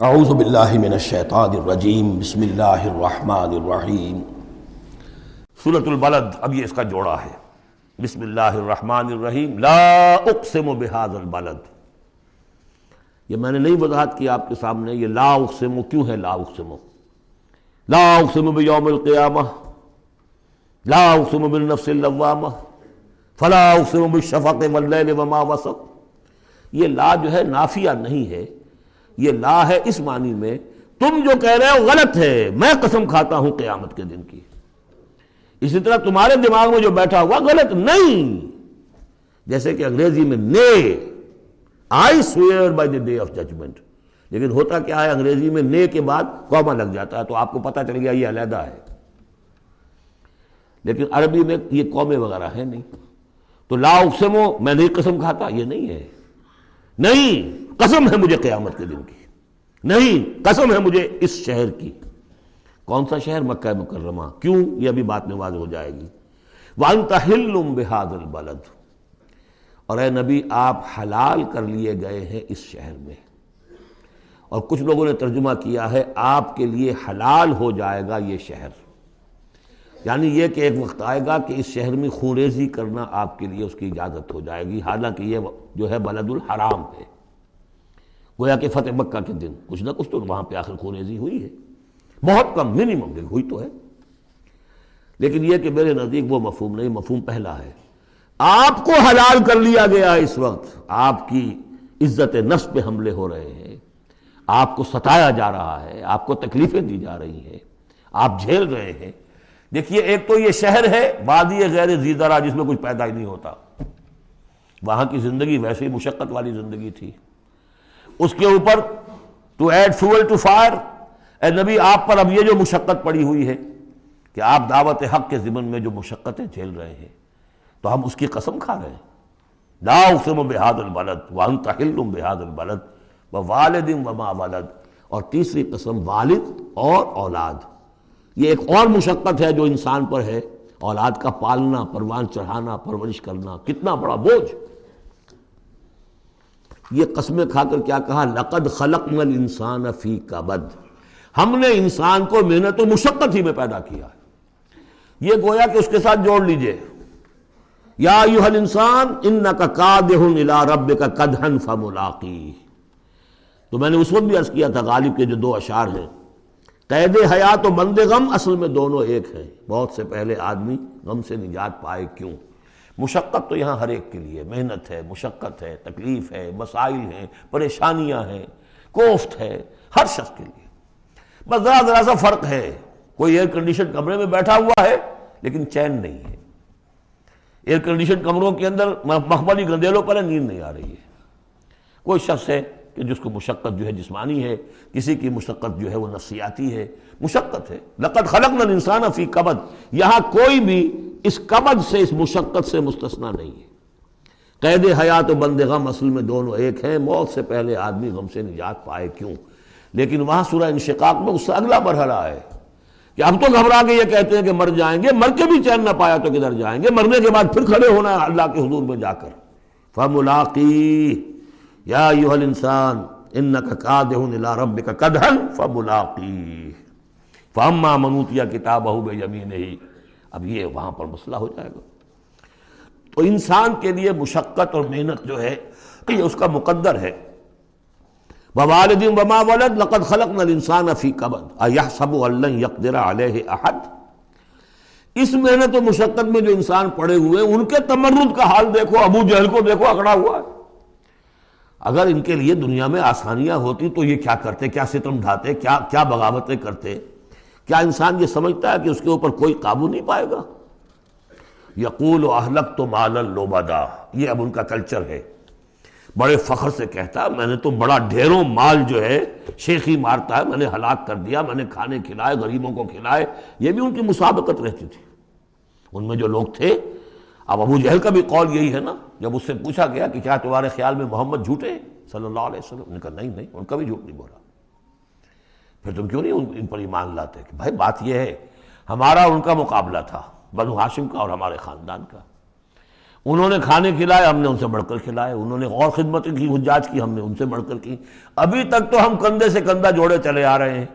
اعوذ باللہ من الشیطان الرجیم بسم اللہ الرحمن الرحیم۔ سورۃ البلد، اب یہ اس کا جوڑا ہے۔ بسم اللہ الرحمن الرحیم۔ لا اقسم بہذا البلد، یہ میں نے نہیں وضاحت کی آپ کے سامنے، یہ لا اقسم کیوں ہے؟ لا اقسم، لا اقسم بیوم القیامہ، لا اقسم بالنفس اللوامہ، فلا اقسم بالشفق واللیل وما وسق۔ یہ لا جو ہے نافیہ نہیں ہے، یہ لا ہے اس معنی میں تم جو کہہ رہے ہو غلط ہے، میں قسم کھاتا ہوں قیامت کے دن کی۔ اسی طرح تمہارے دماغ میں جو بیٹھا ہوا غلط نہیں، جیسے کہ انگریزی میں نے I swear by the day of judgment، لیکن ہوتا کیا ہے انگریزی میں نے کے بعد کوما لگ جاتا ہے، تو آپ کو پتہ چل گیا یہ علیحدہ ہے، لیکن عربی میں یہ کومے وغیرہ ہے نہیں۔ تو لا اقسمو، میں نہیں قسم کھاتا، یہ نہیں ہے، نہیں قسم ہے مجھے قیامت کے دن کی، نہیں قسم ہے مجھے اس شہر کی۔ کون سا شہر؟ مکہ مکرمہ۔ کیوں؟ یہ ابھی بات میں واضح ہو جائے گی۔ وَأَنْتَ حِلٌّ بِهَذَا الْبَلَدِ، اور اے نبی آپ حلال کر لیے گئے ہیں اس شہر میں۔ اور کچھ لوگوں نے ترجمہ کیا ہے آپ کے لیے حلال ہو جائے گا یہ شہر، یعنی یہ کہ ایک وقت آئے گا کہ اس شہر میں خونریزی کرنا آپ کے لیے اس کی اجازت ہو جائے گی، حالانکہ یہ جو ہے بلد الحرام ہے۔ گویا کہ فتح مکہ کے دن کچھ نہ کچھ تو وہاں پہ آخر خونریزی ہوئی ہے، بہت کم، منیمم ہوئی تو ہے، لیکن یہ کہ میرے نزدیک وہ مفہوم نہیں، مفہوم پہلا ہے۔ آپ کو حلال کر لیا گیا اس وقت، آپ کی عزت نفس پہ حملے ہو رہے ہیں، آپ کو ستایا جا رہا ہے، آپ کو تکلیفیں دی جا رہی ہیں، آپ جھیل رہے ہیں۔ دیکھیے ایک تو یہ شہر ہے وادی غیر ذی زرع، جس میں کچھ پیدا ہی نہیں ہوتا، وہاں کی زندگی ویسے ہی مشقت والی زندگی تھی، اس کے اوپر to add fuel to fire, اے نبی آپ پر اب یہ جو مشقت پڑی ہوئی ہے کہ آپ دعوت حق کے ضمن میں جو مشقتیں جھیل رہے ہیں، تو ہم اس کی قسم کھا رہے ہیں۔ لا اقسم بہذا البلد وانت حل بہذا البلد ووالد وما ولد، اور تیسری قسم والد اور اولاد۔ یہ ایک اور مشقت ہے جو انسان پر ہے، اولاد کا پالنا، پروان چڑھانا، پرورش کرنا، کتنا بڑا بوجھ۔ یہ قسمیں کھا کر کیا کہا؟ لقد خلقنا الانسان فی کبد، ہم نے انسان کو محنت و مشقت ہی میں پیدا کیا ہے۔ یہ گویا کہ اس کے ساتھ جوڑ لیجئے، یا ایھا الانسان انک کادح الی ربک کدحا فملاقیہ۔ تو میں نے اس وقت بھی عرض کیا تھا غالب کے جو دو اشعار ہیں، قید حیات و بند غم اصل میں دونوں ایک ہیں، بہت سے پہلے آدمی غم سے نجات پائے کیوں؟ مشقت تو یہاں ہر ایک کے لیے، محنت ہے، مشقت ہے، تکلیف ہے، مسائل ہیں، پریشانیاں ہیں، کوفت ہے، ہر شخص کے لیے۔ بس ذرا سا فرق ہے، کوئی ایئر کنڈیشن کمرے میں بیٹھا ہوا ہے لیکن چین نہیں ہے، ایئر کنڈیشن کمروں کے اندر مخملی گندیلوں پر نیند نہیں آ رہی ہے۔ کوئی شخص ہے کہ جس کو مشقت جو ہے جسمانی ہے، کسی کی مشقت جو ہے وہ نفسیاتی ہے، مشقت ہے۔ لقد خلقنا الانسان فی کبد، یہاں کوئی بھی اس کبد سے، اس مشقت سے مستثنی نہیں ہے۔ قید حیات و بند غم اصل میں دونوں ایک ہیں، موت سے پہلے آدمی غم سے نجات پائے کیوں؟ لیکن وہاں سورہ انشقاق میں اس سے اگلا مرحلہ ہے کہ ہم تو گھبرا کے یہ کہتے ہیں کہ مر جائیں گے، مر کے بھی چین نہ پایا تو کدھر جائیں گے، مرنے کے بعد پھر کھڑے ہونا ہے اللہ کے حضور میں جا کر۔ فملاقیہ یا ایھا الانسان انک کادح الی ربک کدحا فملاقیہ فاما من اوتی کتابہ بیمینہ۔ اب یہ وہاں پر مسئلہ ہو جائے گا۔ تو انسان کے لیے مشقت اور محنت جو ہے یہ اس کا مقدر ہے۔ ووالد وما ولد لقد خلقنا الانسان فی کبد ایحسب ان لن یقدر علیہ احد۔ اس محنت و مشقت میں جو انسان پڑے ہوئے ہیں ان کے تمرد کا حال دیکھو، ابو جہل کو دیکھو اکڑا ہوا ہے۔ اگر ان کے لیے دنیا میں آسانیاں ہوتی تو یہ کیا کرتے، کیا ستم ڈھاتے، کیا بغاوتیں کرتے؟ کیا انسان یہ سمجھتا ہے کہ اس کے اوپر کوئی قابو نہیں پائے گا؟ یقول اہلکت مالا لبدا، یہ اب ان کا کلچر ہے، بڑے فخر سے کہتا ہے میں نے تو بڑا ڈھیروں مال جو ہے شیخی مارتا ہے، میں نے ہلاک کر دیا، میں نے کھانے کھلائے، غریبوں کو کھلائے۔ یہ بھی ان کی مسابقت رہتی تھی ان میں جو لوگ تھے۔ اب ابو جہل کا بھی قول یہی ہے نا، جب اس سے پوچھا گیا کہ کیا تمہارے خیال میں محمد جھوٹے ہیں صلی اللہ علیہ وسلم، انہوں نے کہا نہیں ان کا بھی جھوٹ نہیں بولا۔ پھر تم کیوں نہیں ان پر ایمان لاتے؟ کہ بھائی بات یہ ہے ہمارا ان کا مقابلہ تھا، بنو ہاشم کا اور ہمارے خاندان کا، انہوں نے کھانے کھلائے، ہم نے ان سے بڑھ کر کھلائے، انہوں نے اور خدمت کی، حجاج کی، ہم نے ان سے بڑھ کر کی۔ ابھی تک تو ہم کندھے سے کندھا جوڑے چلے آ رہے ہیں،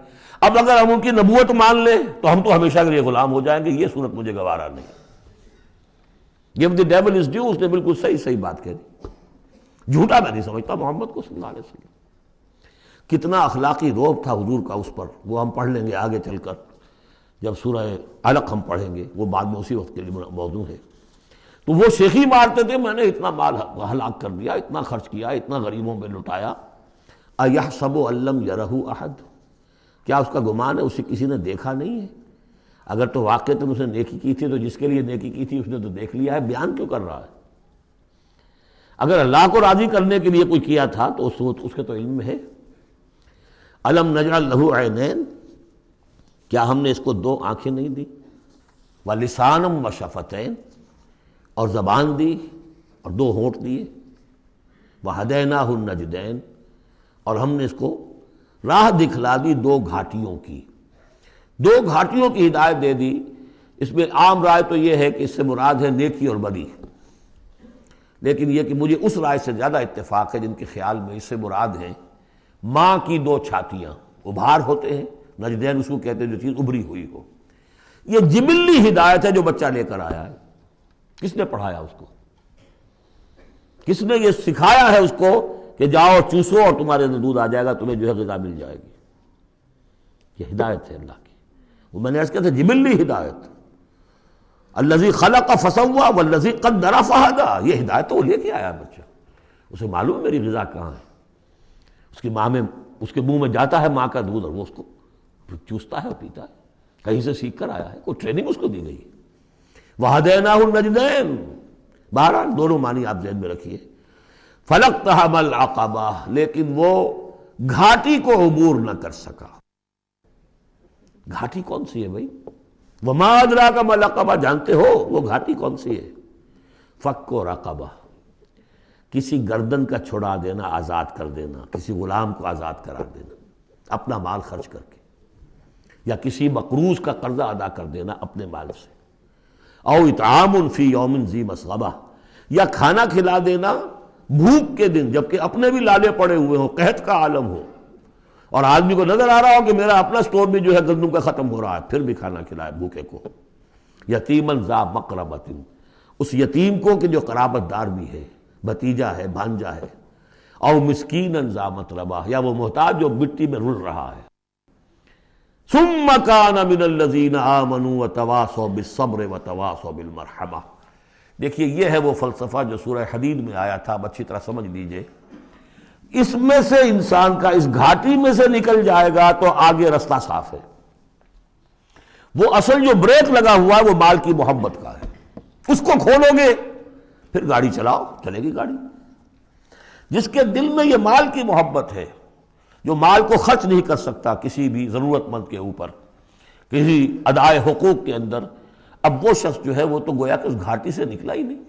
اب اگر ہم ان کی نبوت مان لیں تو ہم تو ہمیشہ کے لیے غلام ہو جائیں گے، یہ صورت مجھے گوارا نہیں۔ Give the devil his due، اس نے بالکل صحیح بات کہہ دی، جھوٹا میں نہیں سمجھتا محمد کو صلی اللہ علیہ وسلم۔ کتنا اخلاقی روب تھا حضور کا اس پر، وہ ہم پڑھ لیں گے آگے چل کر جب سورہ علق ہم پڑھیں گے، وہ بعد میں اسی وقت کے لیے موضوع ہے۔ تو وہ شیخی مارتے تھے، میں نے اتنا مال ہلاک کر دیا، اتنا خرچ کیا، اتنا غریبوں میں لٹایا۔ اَيَحْسَبُ أَن لَّمْ يَرَهُ أَحَدٌ، کیا اس کا گمان ہے اسے کسی نے دیکھا نہیں ہے؟ اگر تو واقعتاً اس نے نیکی کی تھی تو جس کے لیے نیکی کی تھی اس نے تو دیکھ لیا ہے، بیان کیوں کر رہا ہے؟ اگر اللہ کو راضی کرنے کے لیے کوئی کیا تھا تو اس کے تو علم میں ہے۔ أَلَمْ نَجْعَل لَّهُ عَيْنَيْنِ، کیا ہم نے اس کو دو آنکھیں نہیں دی؟ وَلِسَانًا وَشَفَتَيْنِ، اور زبان دی اور دو ہونٹ دیے۔ وَهَدَيْنَاهُ النَّجْدَيْنِ، اور ہم نے اس کو راہ دکھلا دی دو گھاٹیوں کی، دو گھاٹیوں کی ہدایت دے دی۔ اس میں عام رائے تو یہ ہے کہ اس سے مراد ہے نیکی اور بدی، لیکن یہ کہ مجھے اس رائے سے زیادہ اتفاق ہے جن کے خیال میں اس سے مراد ہیں ماں کی دو چھاتیاں، ابھار ہوتے ہیں، نجدین اس کو کہتے ہیں جو چیز ابھری ہوئی ہو۔ یہ جبلی ہدایت ہے جو بچہ لے کر آیا ہے۔ کس نے پڑھایا اس کو؟ کس نے یہ سکھایا ہے اس کو کہ جاؤ چوسو اور تمہارے اندر دودھ آ جائے گا، تمہیں جو ہے غذا مل جائے گی؟ یہ ہدایت ہے اللہ کی، وہ میں نے عرض کیا تھا جبلی ہدایت۔ الذی خلق فسوی والذی قدر فہدی، یہ ہدایت تو وہ لے کے آیا بچہ، اسے معلوم ہے میری غذا کہاں ہے۔ اس کی ماں میں، اس کے منہ میں جاتا ہے ماں کا دودھ اور وہ اس کو چوستا ہے اور پیتا ہے، کہیں سے سیکھ کر آیا ہے، کوئی ٹریننگ اس کو دی گئی ہے۔ وَهَدَيْنَاهُ النَّجْدَيْنِ، بہرحال دونوں معنی آپ ذہن میں رکھیے۔ فَلَقْتَحَمَ الْعَقَبَةَ، لیکن وہ گھاٹی کو عبور نہ کر سکا۔ گھاٹی کون سی ہے بھائی؟ وَمَا أَدْرَاكَ مَا الْعَقَبَةُ، جانتے ہو وہ گھاٹی کون سی ہے؟ فَكُّ رَقَبَةٍ، کسی گردن کا چھڑا دینا، آزاد کر دینا، کسی غلام کو آزاد کرا دینا اپنا مال خرچ کر کے، یا کسی مقروض کا قرضہ ادا کر دینا اپنے مال سے۔ او اطعام فی یوم ذی مسغبہ، یا کھانا کھلا دینا بھوک کے دن جبکہ اپنے بھی لالے پڑے ہوئے ہوں، قحط کا عالم ہو، اور آدمی کو نظر آ رہا ہو کہ میرا اپنا سٹور بھی جو ہے گندم کا ختم ہو رہا ہے، پھر بھی کھانا کھلائے بھوکے کو۔ یتیماً ذا مقربۃ، اس یتیم کو کہ جو قرابت دار بھی ہے، بھتیجا ہے، بھانجا ہے۔ او مسکیناً ذا متربہ، یا وہ محتاج جو مٹی میں رل رہا ہے۔ ثم كان من الذين آمنوا وتواصوا بالصبر وتواصوا بالمرحمہ۔ دیکھیے یہ ہے وہ فلسفہ جو سورہ حدید میں آیا تھا، اب اچھی طرح سمجھ لیجئے۔ اس میں سے انسان کا، اس گھاٹی میں سے نکل جائے گا تو آگے رستہ صاف ہے۔ وہ اصل جو بریک لگا ہوا ہے وہ مال کی محبت کا ہے، اس کو کھولو گے پھر گاڑی چلاؤ، چلے گی گاڑی۔ جس کے دل میں یہ مال کی محبت ہے، جو مال کو خرچ نہیں کر سکتا کسی بھی ضرورت مند کے اوپر، کسی ادائے حقوق کے اندر، اب وہ شخص جو ہے وہ تو گویا کہ اس گھاٹی سے نکلا ہی نہیں۔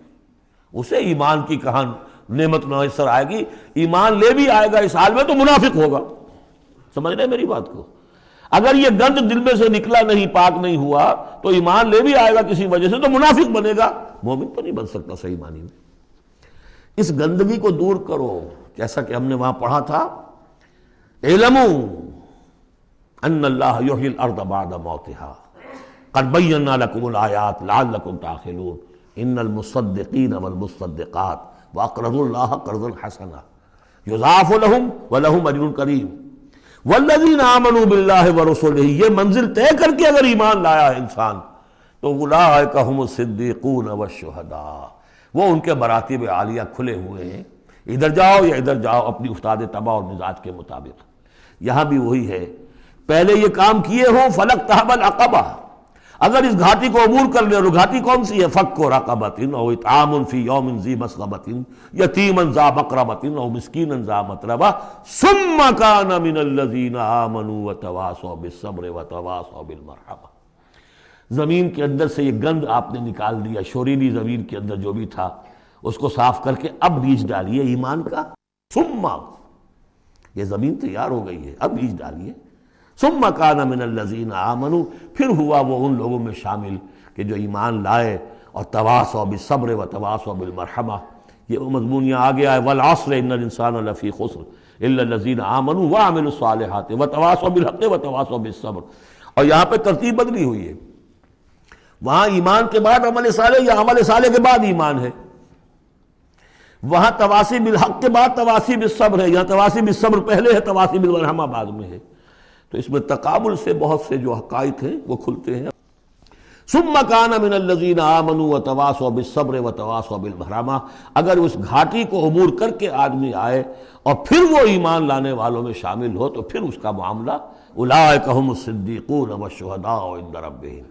اسے ایمان کی کہاں نعمت میسر آئے گی، ایمان لے بھی آئے گا اس حال میں تو منافق ہوگا۔ سمجھ رہے میری بات کو؟ اگر یہ گند دل میں سے نکلا نہیں، پاک نہیں ہوا، تو ایمان لے بھی آئے گا کسی وجہ سے تو منافق بنے گا، مومن تو نہیں بن سکتا صحیح معنی میں۔ اس گندگی کو دور کرو، جیسا کہ ہم نے وہاں پڑھا تھا، اعلموا ان اللہ یحیی الارض بعد موتہا قد بینا لکم الآیات لعلکم تعقلون ان المصدقین والمصدقات واقرضوا اللہ قرضا حسنا یضاعف لهم ولہم اجر کریم والذین آمنوا باللہ ورسلہ، یہ منزل طے کر کے اگر ایمان لایا ہے انسان تو اولئک هم الصدیقون والشہداء، وہ ان کے مراتب عالیہ کھلے ہوئے ہیں، ادھر جاؤ یا ادھر جاؤ اپنی استاد طبع اور مزاج کے مطابق۔ یہاں بھی وہی ہے، پہلے یہ کام کیے ہوں فلقتحم العقبہ، اگر اس گھاٹی کو عبور کر لے، اور گھاٹی کون سی ہے؟ فک رقبۃ او اطعام فی یوم ذی مسغبۃ یتیما ذا مقربۃ او مسکینا ذا متربہ ثم کان من الذین آمنوا وتواصوا بالصبر وتواصوا بالمرحمہ۔ زمین کے اندر سے یہ گند آپ نے نکال دیا، شوریلی زمین کے اندر جو بھی تھا اس کو صاف کر کے اب بیج ڈالیے ایمان کا۔ ثم، یہ زمین تیار ہو گئی ہے، اب بیج ڈالیے۔ ثم کان من الذین آمنوا، پھر ہوا وہ ان لوگوں میں شامل کہ جو ایمان لائے اور تواصوا بالصبر وتواصوا بالمرحمہ، یہ وہ مضمون یہاں آ گیا ہے، والعصر ان الانسان لفی خسر الا الذین آمنوا وعملوا الصالحات وتواصوا بالحق وتواصوا بالصبر۔ اور یہاں پہ ترتیب بدلی ہوئی ہے، وہاں ایمان کے بعد عمل صالح یا عمل صالح کے بعد ایمان ہے، وہاں تواصی بالحق کے بعد تواصی بالصبر ہے، یہاں تواصی بالصبر پہلے ہے، تواصی بالمرحمہ بعد میں ہے۔ تو اس میں تقابل سے بہت سے جو حقائق ہیں وہ کھلتے ہیں۔ ثم کان من الذین آمنوا وتواصوا بالصبر وتواصوا بالمرحمہ، اگر اس گھاٹی کو عبور کر کے آدمی آئے اور پھر وہ ایمان لانے والوں میں شامل ہو تو پھر اس کا معاملہ اولئک هم الصدیقون والشہداء عند ربهم،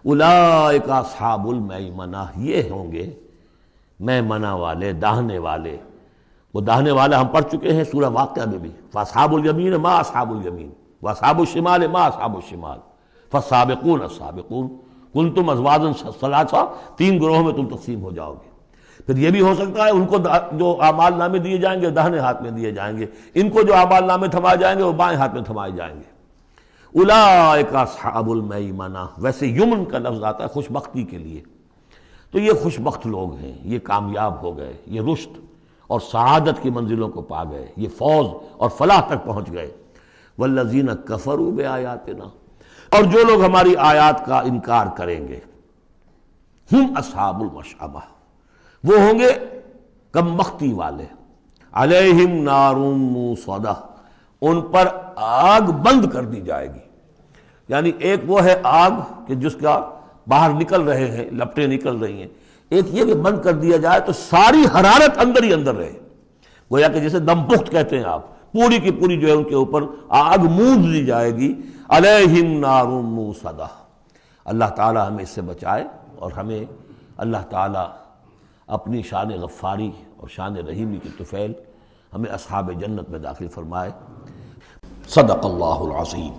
اولئک اصحاب المیمنہ، یہ ہوں گے میمنہ والے، داہنے والے۔ وہ داہنے والا ہم پڑھ چکے ہیں سورہ واقعہ میں بھی، فاصحاب الیمین ما اصحاب الیمین واصحاب الشمال ما اصحاب الشمال فالسابقون السابقون کنتم ازواجا ثلاثا، تین گروہوں میں تم تقسیم ہو جاؤ گے۔ پھر یہ بھی ہو سکتا ہے ان کو جو اعمال نامے دیے جائیں گے داہنے ہاتھ میں دیے جائیں گے، ان کو جو اعمال نامے تھمائے جائیں گے وہ بائیں ہاتھ میں تھمائے جائیں گے۔ اولئک اصحاب المیمنہ، ویسے یمن کا لفظ آتا ہے خوش بختی کے لیے، تو یہ خوش بخت لوگ ہیں، یہ کامیاب ہو گئے، یہ رشد اور سعادت کی منزلوں کو پا گئے، یہ فوز اور فلاح تک پہنچ گئے۔ والذین کفروا بآیاتنا، اور جو لوگ ہماری آیات کا انکار کریں گے، ہم اصحاب المشأمہ، وہ ہوں گے کم بختی والے، علیہم نار موصدہ، ان پر آگ بند کر دی جائے گی۔ یعنی ایک وہ ہے آگ کہ جس کا باہر نکل رہے ہیں، لپٹیں نکل رہی ہیں، ایک یہ کہ بند کر دیا جائے تو ساری حرارت اندر ہی اندر رہے، گویا کہ جسے دم پخت کہتے ہیں آپ، پوری کی پوری جو ہے ان کے اوپر آگ موند دی جائے گی۔ علیہم نار موصدہ، اللہ تعالی ہمیں اس سے بچائے اور ہمیں اللہ تعالی اپنی شان غفاری اور شان رحیمی کی طفیل ہمیں اصحاب جنت میں داخل فرمائے۔ صدق اللہ العظیم۔